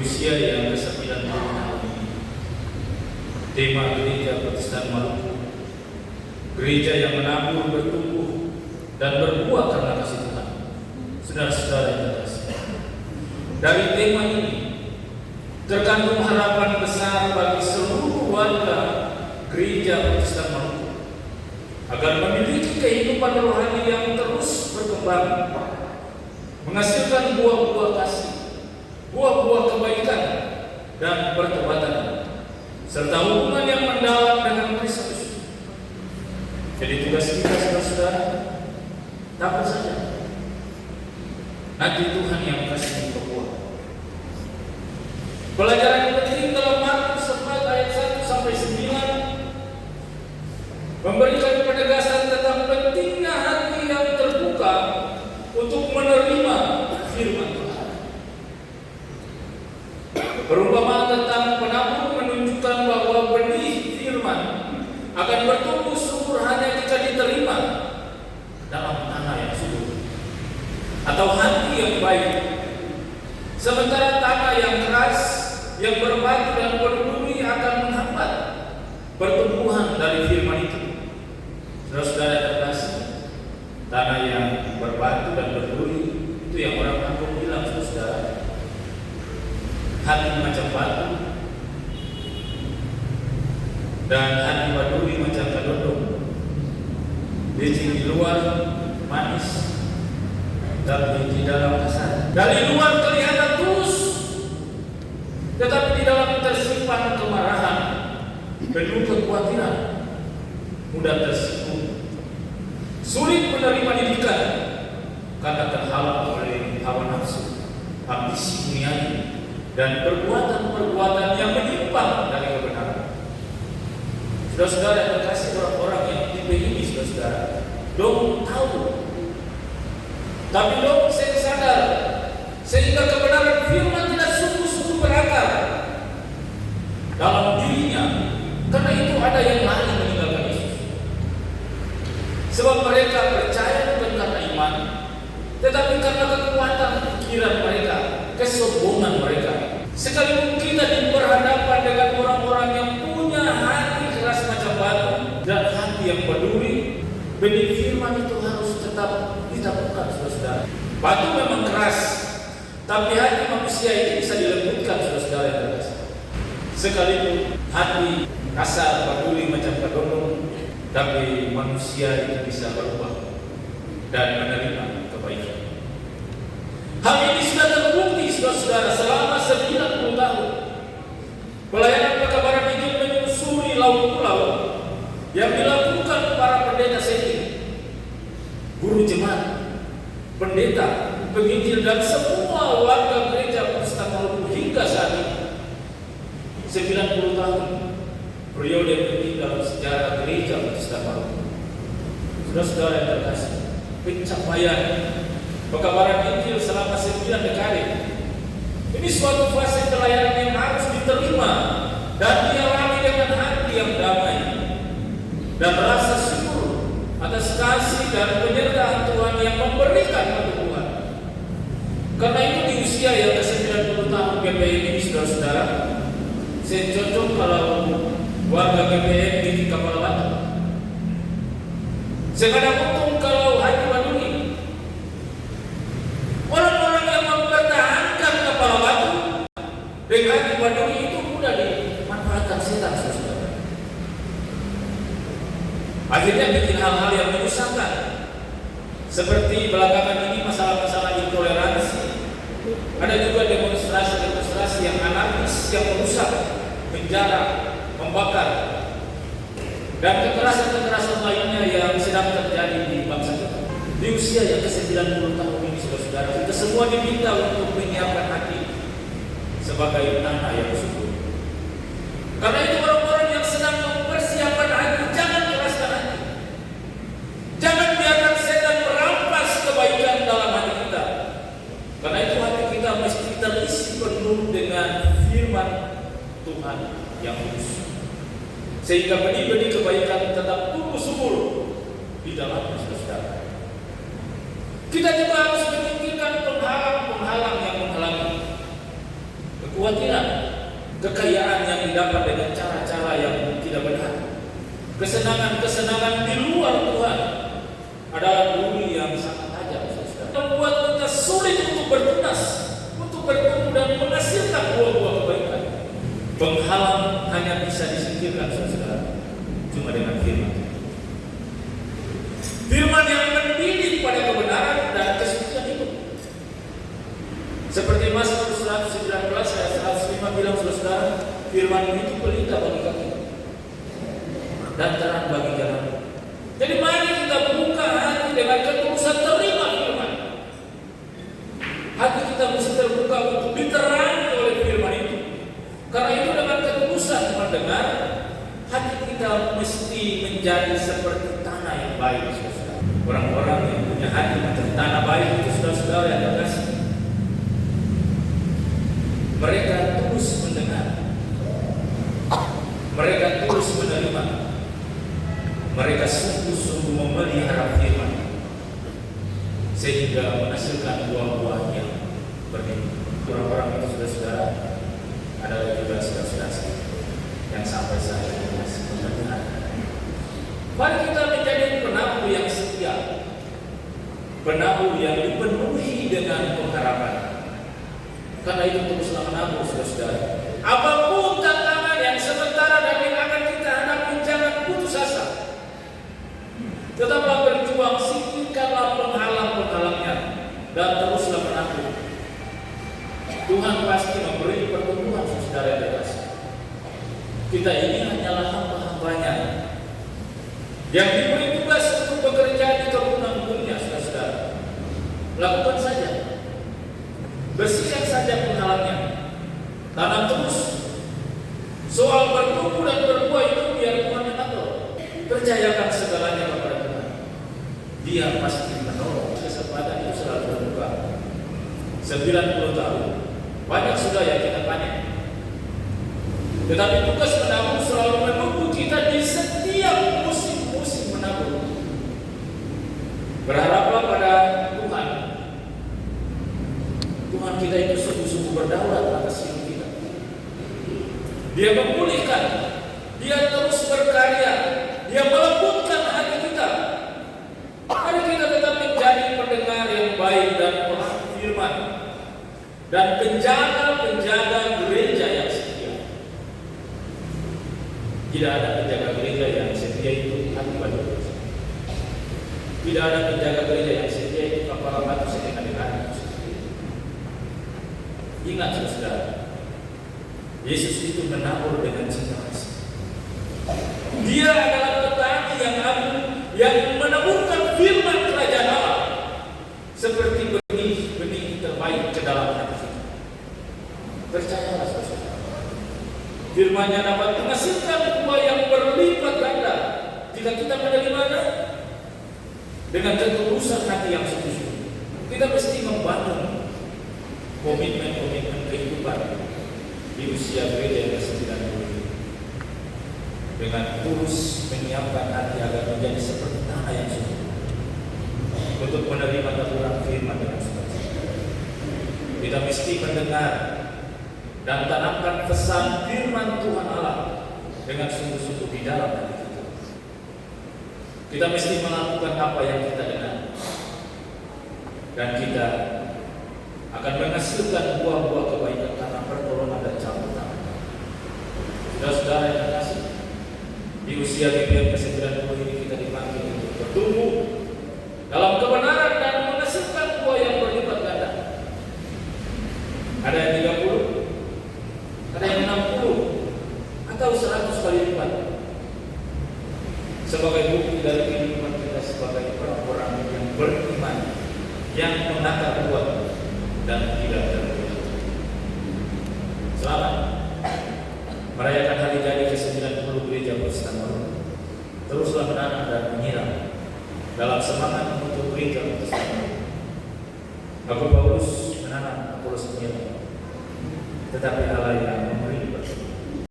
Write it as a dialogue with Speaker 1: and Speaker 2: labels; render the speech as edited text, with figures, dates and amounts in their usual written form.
Speaker 1: usia yang ke-90 tahun ini, tema Gereja Protestan Maluku, gereja yang menabur, bertumbuh, dan berbuah karena kasih Tuhan. Saudara-saudara yang terkasih, dari tema ini terkandung harapan besar bagi seluruh warga Gereja Protestan Maluku agar memiliki kehidupan rohani yang terus berkembang, menghasilkan buah-buah kasih, buah-buah kebaikan dan pertobatan, serta hubungan yang mendalam dengan Kristus. Jadi tugas kita, saudara-saudara, takut saja. Nanti Tuhan yang kasih berbuah. Pelajaran penting dalam Markus 4 ayat 1 sampai 9 memberikan penegasan tentang pentingnya hati yang terbuka untuk menerima firman Tuhan. Perumpamaan tentang penabur menunjukkan bahwa benih firman akan bertumbuh subur hanya jika diterima dalam tanah yang subur atau hati yang baik. Sementara tanah yang keras, yang berbatu dan berduri akan menghambat pertumbuhan dari firman itu. Saudara-saudara terkasih, tanah yang berbatu dan berduri itu yang orang kampung bilang, saudara, hati macam batu dan hati berduri macam kedondong. Di luar manis, tapi di dalam kasar. Dari luar kelihatan tulus, tetapi di dalam tersimpan kemarahan, penuh kekhawatiran, mudah tersinggung, sulit menerima didikan karena terhalang oleh hawa nafsu, ambisi duniawi, dan perbuatan-perbuatan yang menyimpang dari kebenaran. Saudara-saudara yang terkasih, orang-orang yang tipe ini, saudara-saudara, dong tahu, tapi dong sadar, sehingga kebenaran firman tidak sungguh-sungguh berakar dalam dirinya. Karena itu ada yang lari meninggalkan Yesus, sebab mereka percaya bukan karena iman, tetapi karena kekuatan pikiran mereka, kesombongan mereka. Sekalipun kita diperhadapkan dengan orang-orang yang punya hati keras macam batu dan hati yang berduri, benih firman itu harus tetap ditaburkan, saudara-saudara. Batu memang keras, tapi hati manusia itu bisa dilembutkan, saudara-saudara yang terkasih. Sekalipun hati kasar, berduri macam kedondong, tapi manusia itu bisa berubah dan menerima kebaikan. Hal ini sudah terbukti, saudara-saudara, selama 90 tahun pelayanan pekabaran Injil menyusuri laut pulau yang dilakukan para pendeta setting, guru jemaat, pendeta, penginjil, dan semua warga gereja Protestan Maluku hingga saat ini. 90 tahun periode penting dalam sejarah gereja Protestan Maluku. Saudara-saudara yang terkasih, pencapaian pekabaran Injil selama 9 dekade ini suatu fase pelayanan yang harus diterima dan dialami dengan hati yang damai dan rasa syukur atas kasih dan penyertaan Tuhan yang memberikan pertumbuhan. Karena itu di usia yang ke-90 tahun GPM ini, saudara-saudara, saya cocok kalau warga GPM di kapal batu. Sekadar untung kalau hati baduri. Orang-orang yang mempertahankan kepala batu dengan hati baduri itu mudah dimanfaatkan setan, saudara. Akhirnya bikin hal-hal yang menyusahkan, seperti belakangan ini masalah-masalah intoleransi. Ada juga demonstrasi-demonstrasi yang anarkis yang merusak, menjara, membakar, dan kekerasan-kekerasan lainnya yang sedang terjadi di bangsa kita. Di usia yang ke-90 tahun ini, saudara-saudara, kita semua diminta untuk menyiapkan hati sebagai tanah yang subur. Karena itu orang-orang yang sedang mempersiapkan hati, jangan keraskan hati. Jangan biarkan setan merampas kebaikan dalam hati kita. Karena itu hati kita mesti terisi penuh dengan firman Tuhan yang kudus, sehingga benih-benih kebaikan tetap tumbuh subur di dalamnya, saudara. Kita juga harus menyingkirkan penghalang-penghalang yang menghalangi kekhawatiran, kekayaan yang didapat dengan cara-cara yang tidak benar, kesenangan-kesenangan di luar Tuhan adalah duri yang sangat tajam, saudara. Membuat kita sulit untuk bertunas, untuk bertumbuh dan menghasilkan buah-buah kebaikan. Penghalang hanya bisa disingkirkan, saudara, cuma dengan firman. Firman yang mendidik pada kebenaran dan kesucian hidup. Seperti Mazmur 119 ayat 105 bilang, saudara, firman itu pelita bagi kaki dan terang bagi jalan. Jadi mari kita buka hati dengan ketulusan terima firman. Hati kita mesti terbuka untuk diterangi oleh firman itu. Karena itu dengan ketulusan mendengar, hati kita mesti menjadi seperti tanah yang baik, saudara. Orang-orang yang punya hati macam tanah baik itu, saudara-saudara yang terkasih, mereka tulus mendengar, mereka tulus menerima, mereka sungguh-sungguh memelihara firman sehingga menghasilkan buah-buah yang berlimpah. Orang-orang itu, saudara-saudara, adalah juga saudara-saudara yang sampai saat ini masih mendengar. Mari kita menjadi penabuh yang setia, penabuh yang dipenuhi dengan pengharapan. Karena itu teruslah menabur, saudara-saudara. Apapun tantangan yang sementara dan yang akan kita hadapi, jangan putus asa. Tetaplah berjuang, singkirkanlah penghalang-penghalangnya, dan teruslah menabur. Tuhan pasti memberi pertumbuhan, saudara yang terkasih. Kita ini hanyalah hamba-hambanya yang diberi tugas untuk bekerja di kebunan dunia, saudara-saudara. Lakukan saja. Bersihkan saja penghalangnya, tanam terus. Soal bertumbuh dan berbuah itu biar Tuhan yang atur. Percayakan segalanya kepada Tuhan. Dia pasti menolong. Kesempatan itu selalu terbuka. 90 tahun banyak sudah yang kita panen, tetapi tugas menabur selalu menunggu kita di setiap musim-musim menabur. Berharaplah pada Tuhan. Tuhan kita itu sungguh-sungguh berdaulat atas hidup kita. Dia memulihkan, Dia terus berkarya, Dia melembutkan hati kita. Mari kita tetap menjadi pendengar yang baik dan pelaku firman, dan penjaga-penjaga gereja yang setia. Tidak ada penjaga gereja yang setia itu hati batu. Tidak ada penjaga gereja yang setia itu kepala batu setengah dengan. Ingat, saudara, Yesus itu menabur dengan cinta kasih. Dia adalah petani yang agung, yang menaburkan firman kerajaan Allah seperti benih-benih terbaik ke dalam hati kita. Percayalah, saudara, firman-Nya dapat menghasilkan buah yang berlipat ganda jika kita menerimanya dengan ketulusan hati yang sungguh-sungguh. Kita mesti membangun komitmen-komitmen kehidupan di usia gereja yang ke-90 dengan tulus menyiapkan hati agar menjadi seperti tanah yang subur untuk menerima taburan firman dengan sukacita. Kita mesti mendengar dan tanamkan pesan firman Tuhan Allah dengan sungguh-sungguh di dalam hati kita. Kita mesti melakukan apa yang kita dengar, dan kita akan menghasilkan buah-buah kebaikan karena pertolongan dan campur tangan. Saudara-saudara yang terkasih, di usia yang ke-90 ini kita dipanggil untuk bertumbuh dalam kebenaran dan menghasilkan buah yang berlipat ganda. Ada yang 30, ada yang 60, atau 100 kali lipat. Sebagai bukti dari kehidupan kita sebagai orang-orang yang beriman, yang menakar buah dan tidak terbuat. Selamat merayakan hari jadi ke-90 Gereja Protestan Baru. Teruslah menanam dan menyiram dalam semangat untuk Gereja Protestan Baru. Aku Paulus menanam, Apollos menyiram, tetapi Allah yang